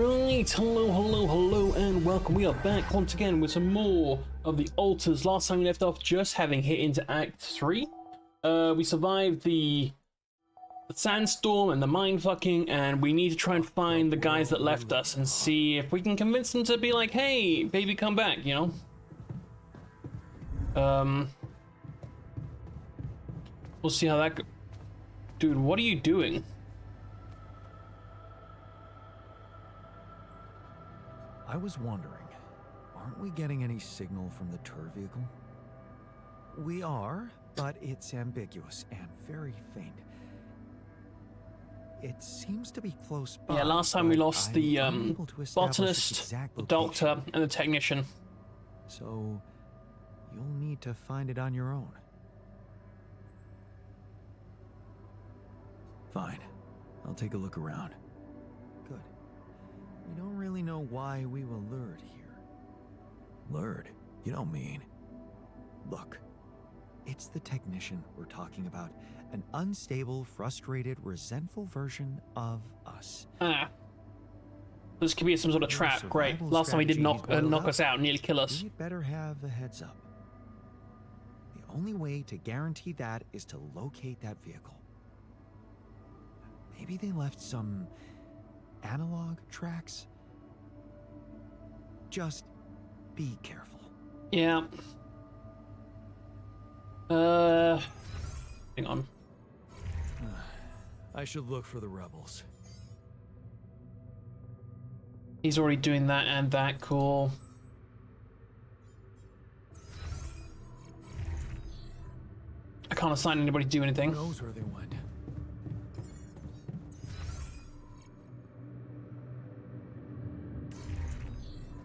Right, hello, and welcome. We are back once again with some more of the altars. Last time we left off just having hit into Act 3. We survived the sandstorm and the mindfucking, and we need to try and find the guys that left us and see if we can convince them to be like, hey, baby, come back, you know? We'll see how that goes. Dude, what are you doing? I was wondering, aren't we getting any signal from the tour vehicle? We are, but it's ambiguous and very faint. It seems to be close by. Yeah, last time we lost the botanist, the doctor, and the technician. So, you'll need to find it on your own. Fine. I'll take a look around. Good. We don't really know why we were lured here. Lured? You don't mean. Look, it's the technician we're talking about. An unstable, frustrated, resentful version of us. This could be some sort of trap. Great. Last time he did knock us out, nearly kill us. We'd better have a heads up. The only way to guarantee that is to locate that vehicle. Maybe they left some analog tracks? Just be careful. Yeah. Hang on. I should look for the rebels. He's already doing that and that. Cool. I can't assign anybody to do anything. Who knows where they went?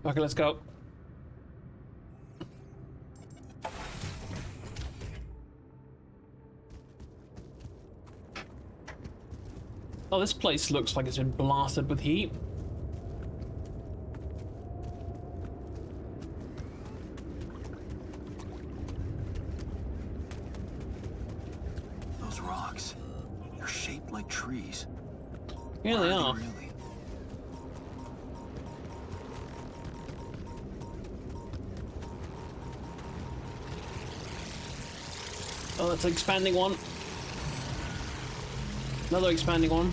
Okay, let's go. Oh, this place looks like it's been blasted with heat. Those rocks, they're shaped like trees. Yeah, they are. Really? Oh, that's an expanding one. Another expanding one.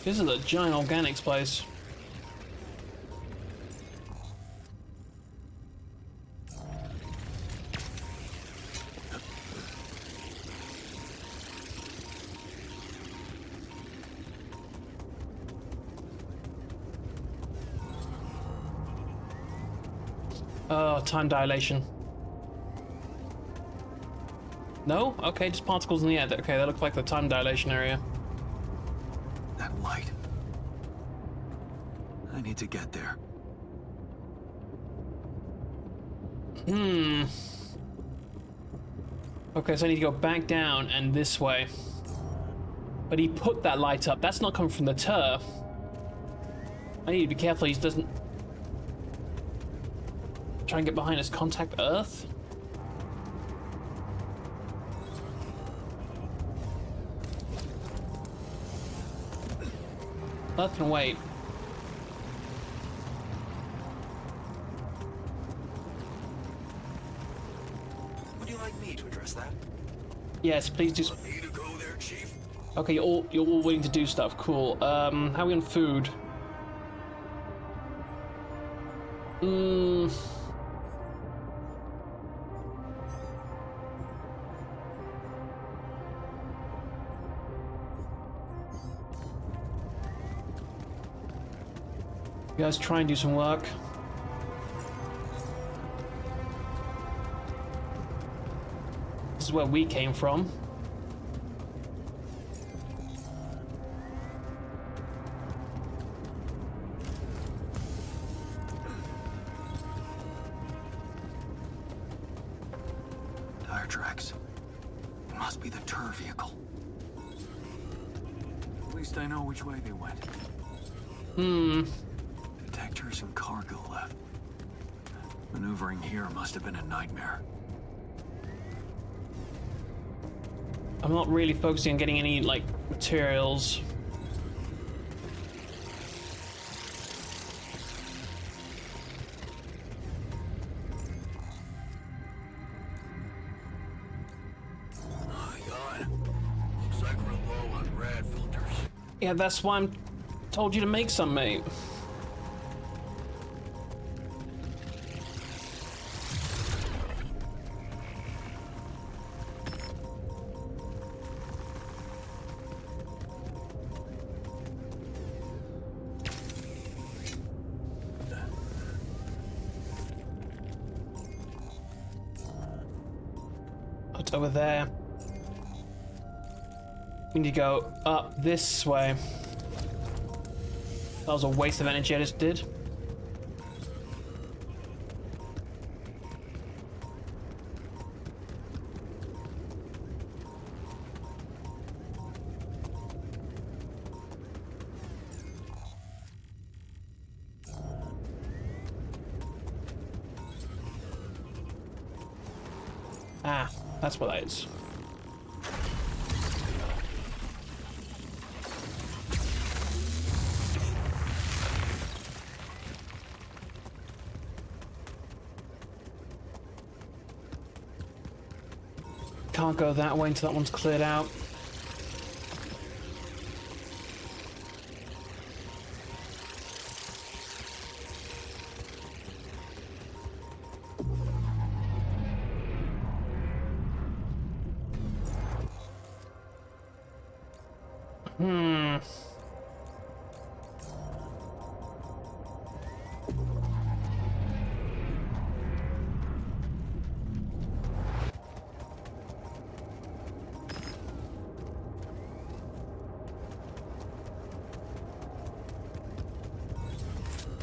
This is a giant organics place. Oh, time dilation. No? Okay, just particles in the air. Okay, that looks like the time dilation area. That light. I need to get there. Okay, so I need to go back down and this way. But he put that light up. That's not coming from the turf. I need to be careful he doesn't try and get behind us. Contact Earth? Earth can wait. Would you like me to address that? Yes, please do. Want me to go there, Chief? Okay, you're all willing to do stuff. Cool. How are we on food? You guys try and do some work. This is where we came from. Tire tracks. It must be the tour vehicle. At least I know which way they went. To Tarko left. Maneuvering here must have been a nightmare. I'm not really focusing on getting any, like, materials. Looks like we're low on rad filters. Yeah, that's why I'm told you to make some, mate. It's over there. We need to go up this way. That was a waste of energy I just did. Ah, that's what that is. Can't go that way until that one's cleared out.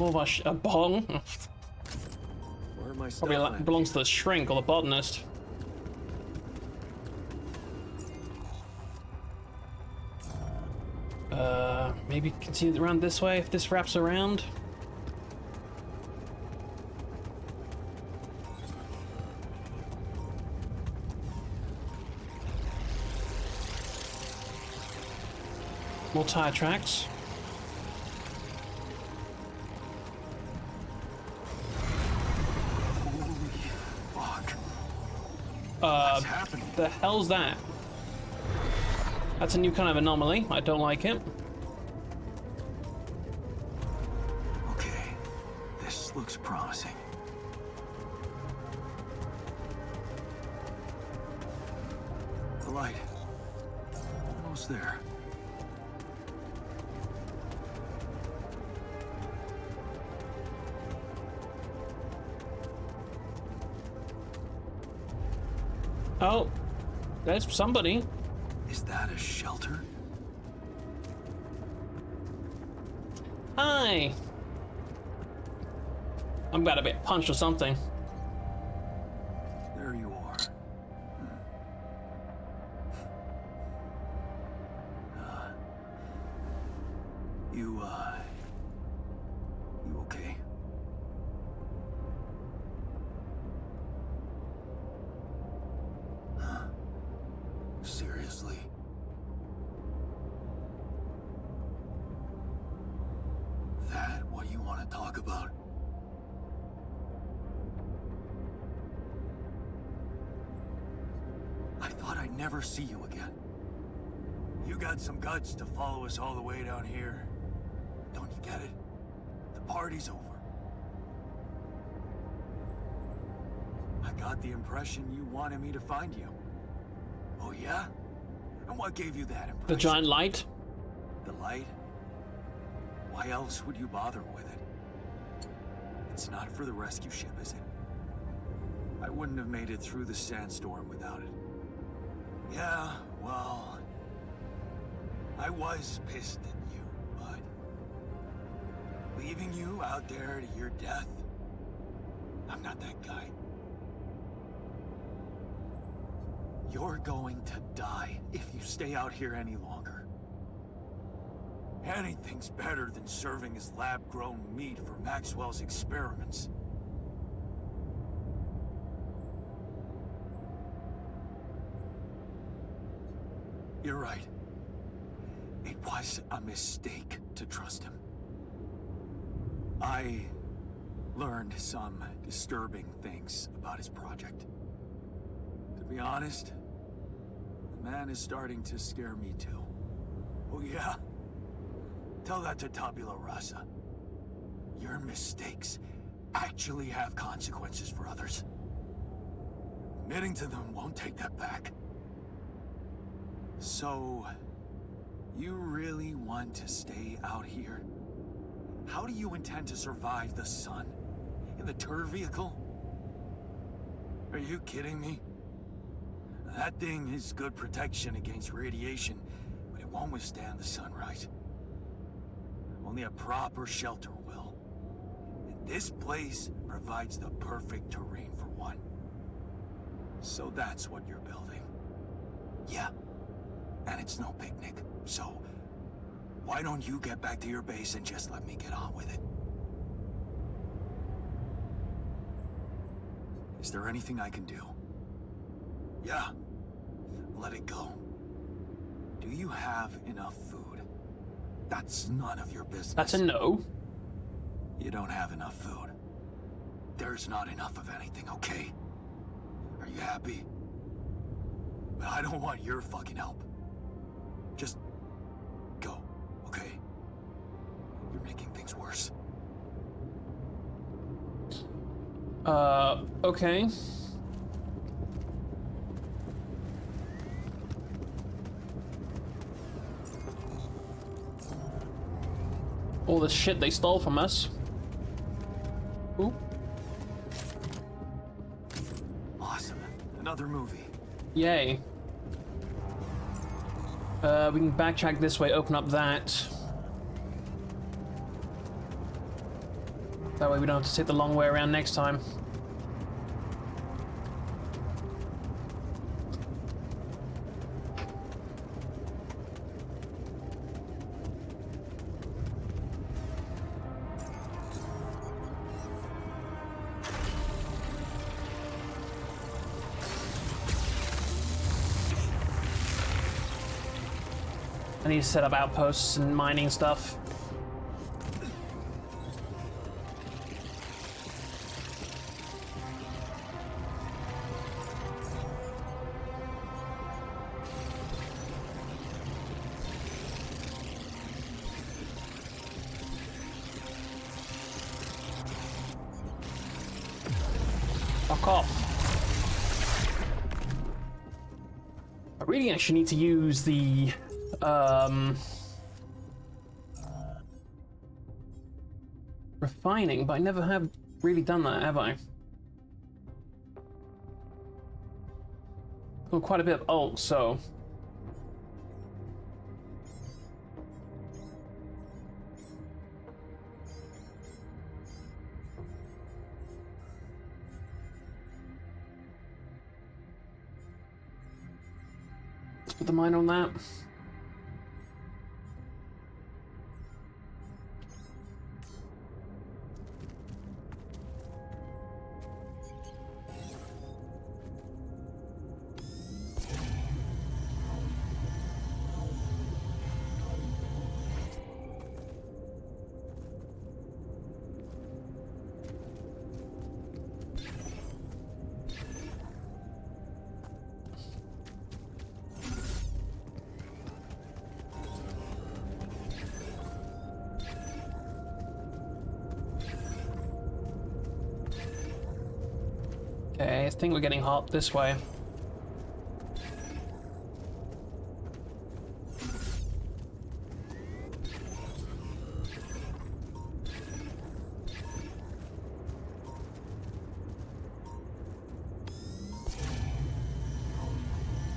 Oh, a bong? Where are my stuff Probably at? belongs to the shrink or the botanist. Maybe continue around this way if this wraps around. More tire tracks. Fuck. What's happening? The hell's that? That's a new kind of anomaly. I don't like it. Okay, this looks promising. The light. Almost there. Oh, there's somebody. Is that a shelter? Hi. I'm glad I get punched or something. There you are. You okay? Seriously? That what you want to talk about? I thought I'd never see you again. You got some guts to follow us all the way down here. Don't you get it? The party's over. I got the impression you wanted me to find you. Oh yeah? And what gave you that impression? The giant light? The light? Why else would you bother with it? It's not for the rescue ship, is it? I wouldn't have made it through the sandstorm without it. Yeah, well... I was pissed at you, but... leaving you out there to your death? I'm not that guy. You're going to die if you stay out here any longer. Anything's better than serving as lab-grown meat for Maxwell's experiments. You're right. It was a mistake to trust him. I learned some disturbing things about his project. To be honest, the man is starting to scare me too. Oh yeah? Tell that to Tabula Rasa. Your mistakes actually have consequences for others. Admitting to them won't take that back. So, you really want to stay out here? How do you intend to survive the sun? In the tour vehicle? Are you kidding me? That thing is good protection against radiation, but it won't withstand the sunrise. Only a proper shelter will. And this place provides the perfect terrain for one. So that's what you're building. Yeah. And it's no picnic, so why don't you get back to your base and just let me get on with it? Is there anything I can do? Yeah, let it go. Do you have enough food? That's none of your business. That's a no. You don't have enough food. There's not enough of anything, okay? Are you happy? But I don't want your fucking help. Just go, okay? You're making things worse. Okay. All the shit they stole from us. Ooh. Awesome. Another movie. Yay. We can backtrack this way, open up that. That way we don't have to take the long way around next time. I need to set up outposts and mining stuff. Fuck off. I really actually need to use the refining, but I never have really done that, have I? Well, quite a bit of ult, so let's put the mine on that. Okay, I think we're getting hot this way.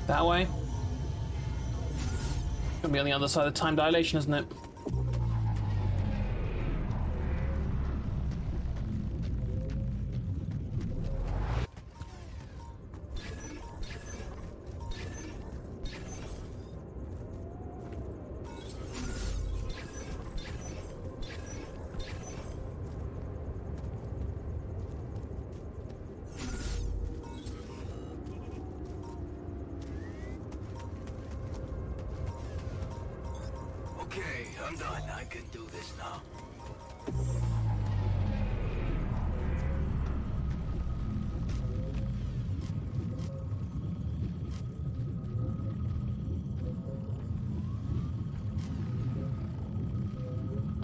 That way? Gonna be on the other side of time dilation, isn't it? I'm done. I can do this now.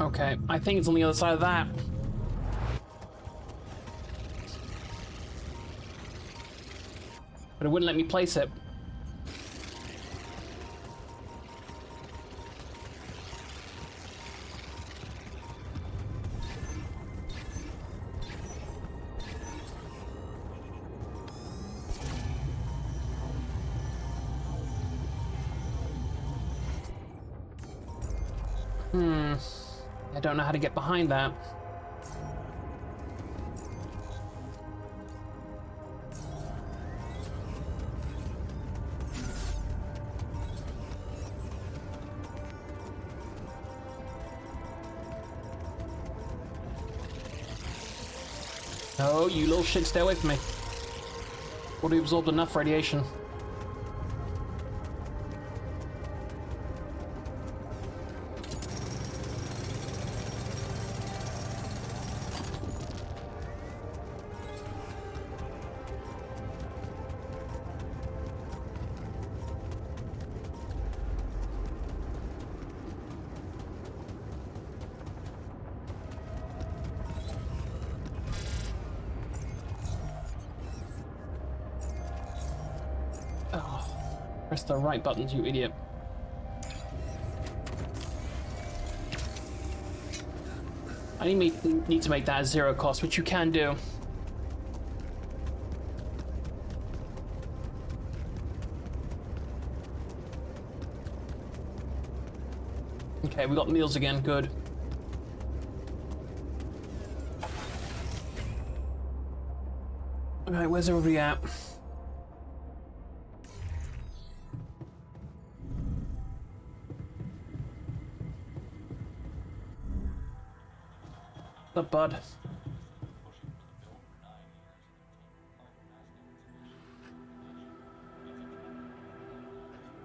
Okay, I think it's on the other side of that. But it wouldn't let me place it. I don't know how to get behind that. No, you little shit, stay away from me. Already absorbed enough radiation. Press the right buttons, you idiot. I need to make that a 0 cost, which you can do. Okay, we got meals again, good. Alright, where's everybody at? What's up, bud?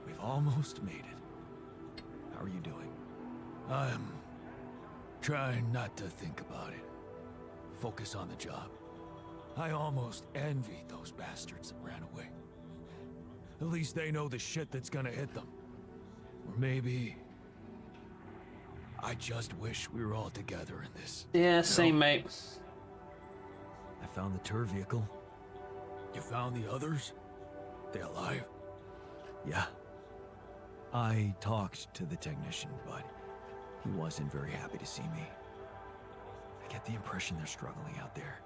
We've almost made it. How are you doing? I'm trying not to think about it. Focus on the job. I almost envy those bastards that ran away. At least they know the shit that's gonna hit them. Or maybe I just wish we were all together in this. Yeah, same, mate. I found the tour vehicle. You found the others? They alive? Yeah. I talked to the technician, but he wasn't very happy to see me. I get the impression they're struggling out there.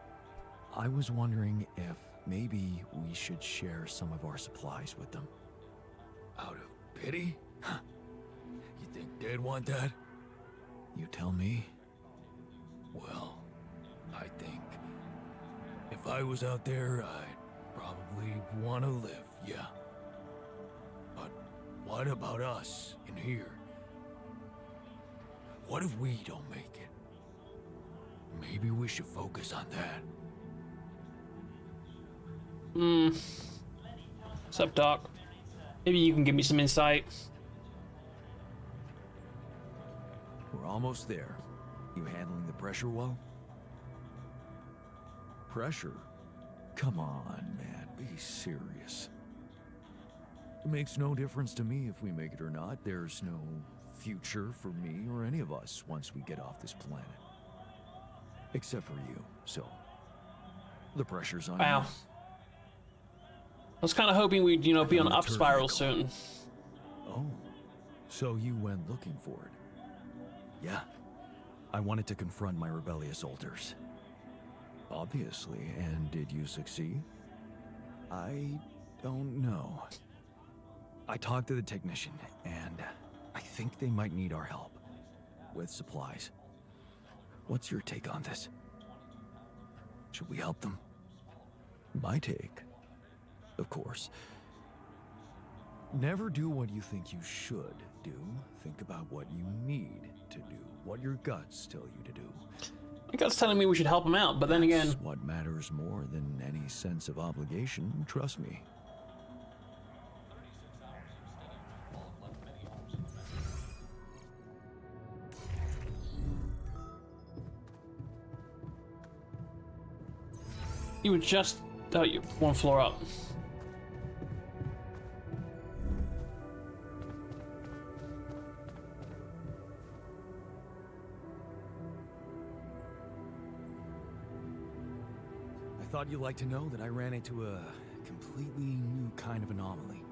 I was wondering if maybe we should share some of our supplies with them. Out of pity? Huh. You think they'd want that? You tell me. Well, I think if I was out there, I'd probably want to live, yeah. But what about us in here? What if we don't make it? Maybe we should focus on that. What's up, Doc? Maybe you can give me some insight. We're almost there. You handling the pressure well? Pressure? Come on, man. Be serious. It makes no difference to me if we make it or not. There's no future for me or any of us once we get off this planet. Except for you, so the pressure's on Wow. you. I was kind of hoping we'd, be on an up spiral soon. Oh, so you went looking for it? Yeah. I wanted to confront my rebellious alters. Obviously, and did you succeed? I don't know. I talked to the technician, and I think they might need our help. With supplies. What's your take on this? Should we help them? My take? Of course. Never do what you think you should do. Think about what you need to do. What your guts tell you to do. My gut's telling me we should help him out, but then again... That's what matters more than any sense of obligation, trust me. You were just... Oh, you one floor up. I thought you'd like to know that I ran into a completely new kind of anomaly.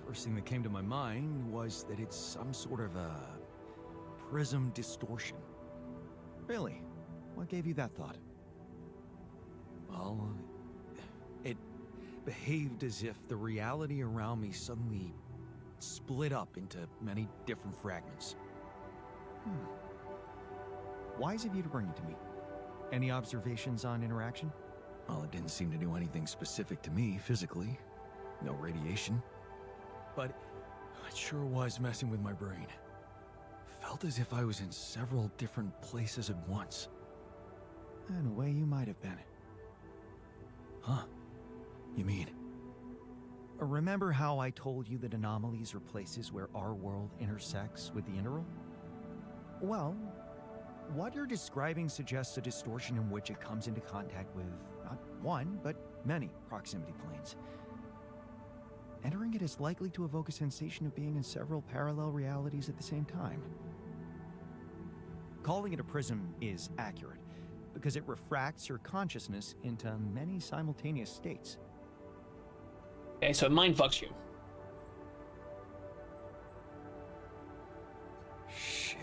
First thing that came to my mind was that it's some sort of a prism distortion. Really? What gave you that thought? Well, it behaved as if the reality around me suddenly split up into many different fragments. Wise of you to bring it to me. Any observations on interaction? Well, it didn't seem to do anything specific to me physically. No radiation. But it sure was messing with my brain. Felt as if I was in several different places at once. In a way, you might have been. Huh? You mean? Remember how I told you that anomalies are places where our world intersects with the interworld? Well, what you're describing suggests a distortion in which it comes into contact with not one, but many proximity planes. Entering it is likely to evoke a sensation of being in several parallel realities at the same time. Calling it a prism is accurate, because it refracts your consciousness into many simultaneous states. Okay, so it mind fucks you. Shit.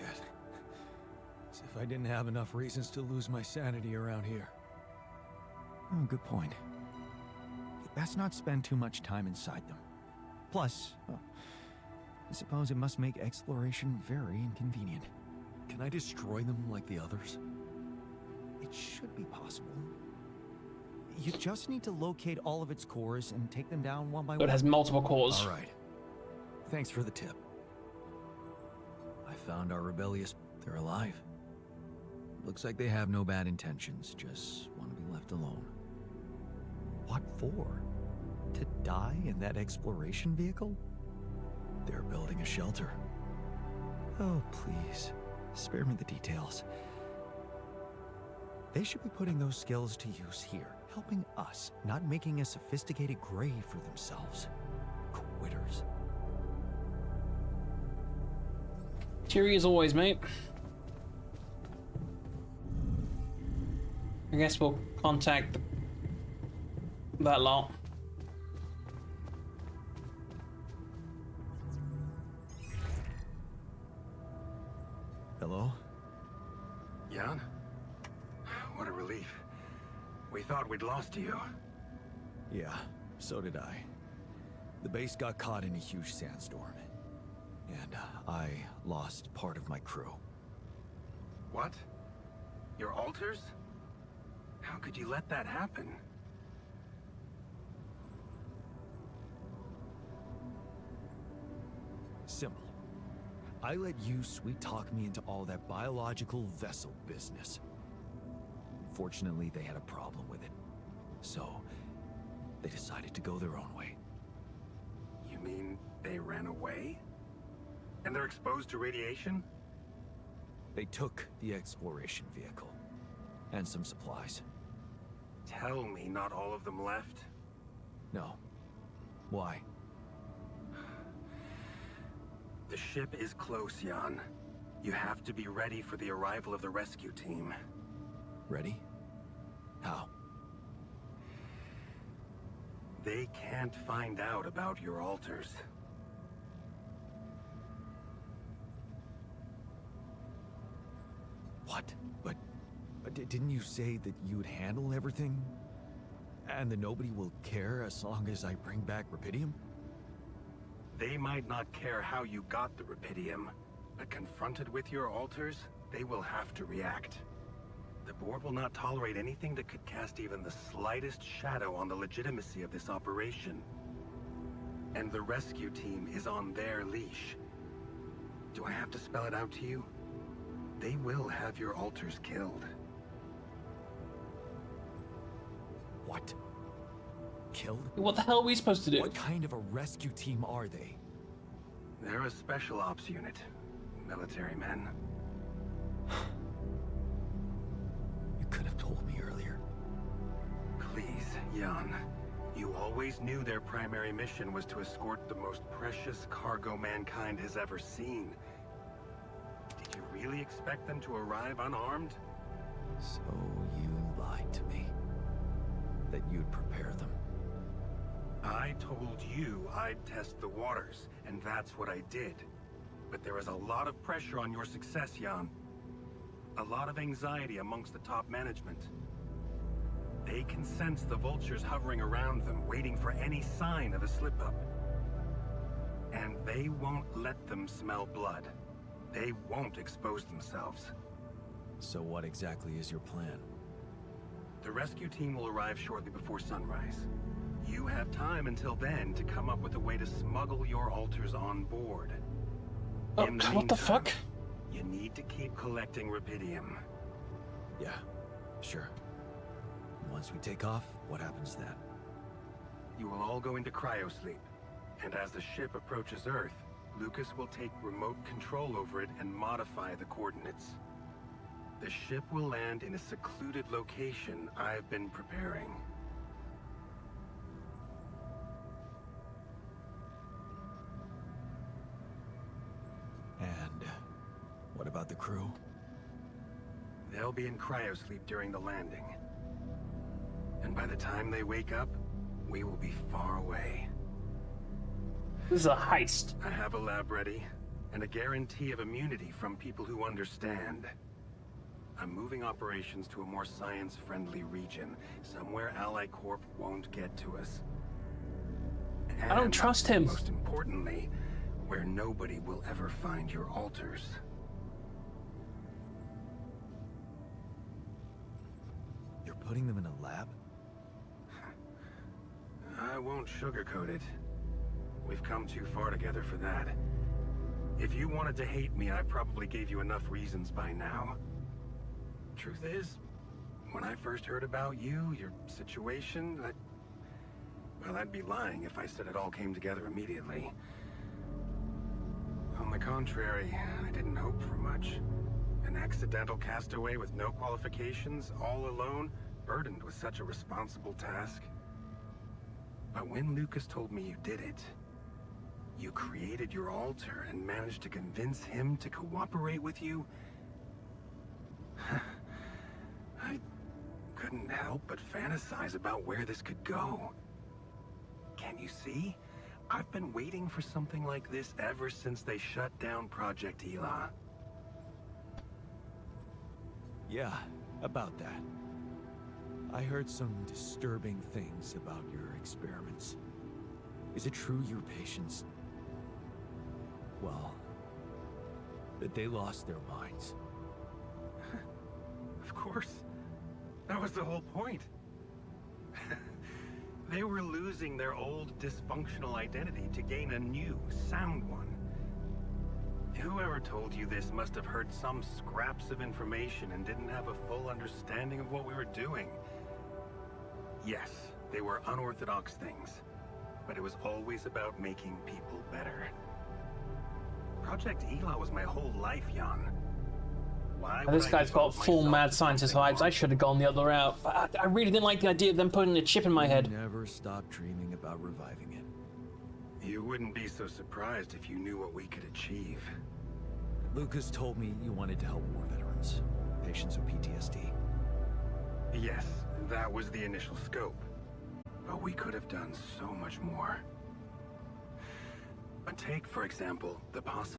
As if I didn't have enough reasons to lose my sanity around here. Oh, good point. Best not spend too much time inside them. Plus, well, I suppose it must make exploration very inconvenient. Can I destroy them like the others? It should be possible. You just need to locate all of its cores and take them down one by So one. it has multiple cores. All right. Thanks for the tip. I found our rebellious... They're alive. Looks like they have no bad intentions, just want to be left alone. What for? To die in that exploration vehicle? They're building a shelter. Oh, please. Spare me the details. They should be putting those skills to use here, helping us, not making a sophisticated grave for themselves. Quitters. Cheery as always, mate. I guess we'll contact that lot. Hello? Jan? What a relief. We thought we'd lost you. Yeah, so did I. The base got caught in a huge sandstorm. And I lost part of my crew. What? Your altars? How could you let that happen? Simple. I let you sweet-talk me into all that biological vessel business. Fortunately, they had a problem with it. So, they decided to go their own way. You mean they ran away? And they're exposed to radiation? They took the exploration vehicle. And some supplies. Tell me not all of them left? No. Why? The ship is close, Jan. You have to be ready for the arrival of the rescue team. Ready? How? They can't find out about your altars. What? But didn't you say that you'd handle everything? And that nobody will care as long as I bring back Rapidium? They might not care how you got the Rapidium, but confronted with your altars, they will have to react. The board will not tolerate anything that could cast even the slightest shadow on the legitimacy of this operation. And the rescue team is on their leash. Do I have to spell it out to you? They will have your altars killed. What? Killed? What the hell are we supposed to do? What kind of a rescue team are they? They're a special ops unit. Military men. You could have told me earlier. Jan, you always knew their primary mission was to escort the most precious cargo mankind has ever seen. Did you really expect them to arrive unarmed? So you lied to me. That you'd prepare them. I told you I'd test the waters, and that's what I did. But there is a lot of pressure on your success, Jan. A lot of anxiety amongst the top management. They can sense the vultures hovering around them, waiting for any sign of a slip-up. And they won't let them smell blood. They won't expose themselves. So what exactly is your plan? The rescue team will arrive shortly before sunrise. You have time until then to come up with a way to smuggle your alters on board. Oh, In the what the meantime, fuck? You need to keep collecting rubidium. Yeah, sure. Once we take off, what happens then? You will all go into cryosleep, and as the ship approaches Earth, Lucas will take remote control over it and modify the coordinates. The ship will land in a secluded location I've been preparing. And what about the crew? They'll be in cryosleep during the landing. And by the time they wake up, we will be far away. This is a heist. I have a lab ready, and a guarantee of immunity from people who understand. I'm moving operations to a more science-friendly region, somewhere Ally Corp won't get to us. I don't trust him. Most importantly, where nobody will ever find your alters. You're putting them in a lab? I won't sugarcoat it. We've come too far together for that. If you wanted to hate me, I probably gave you enough reasons by now. Truth is, when I first heard about you, your situation, well, I'd be lying if I said it all came together immediately. On the contrary, I didn't hope for much. An accidental castaway with no qualifications, all alone, burdened with such a responsible task. But when Lucas told me you did it, you created your alter and managed to convince him to cooperate with you, I couldn't help but fantasize about where this could go. Can you see? I've been waiting for something like this ever since they shut down Project Ela. Yeah, about that. I heard some disturbing things about your experiments. Is it true your patients... well, that they lost their minds? Of course. That was the whole point. They were losing their old dysfunctional identity to gain a new, sound one. Whoever told you this must have heard some scraps of information and didn't have a full understanding of what we were doing. Yes, they were unorthodox things, but it was always about making people better. Project Ela was my whole life, Jan. Why would This I guy's got devote full myself mad to scientist something vibes. I should have gone the other route. But I really didn't like the idea of them putting a chip in my head. Never stop dreaming about reviving it. You wouldn't be so surprised if you knew what we could achieve. Lucas told me you wanted to help war veterans, patients with PTSD. Yes, that was the initial scope. But we could have done so much more. But take, for example, the possibility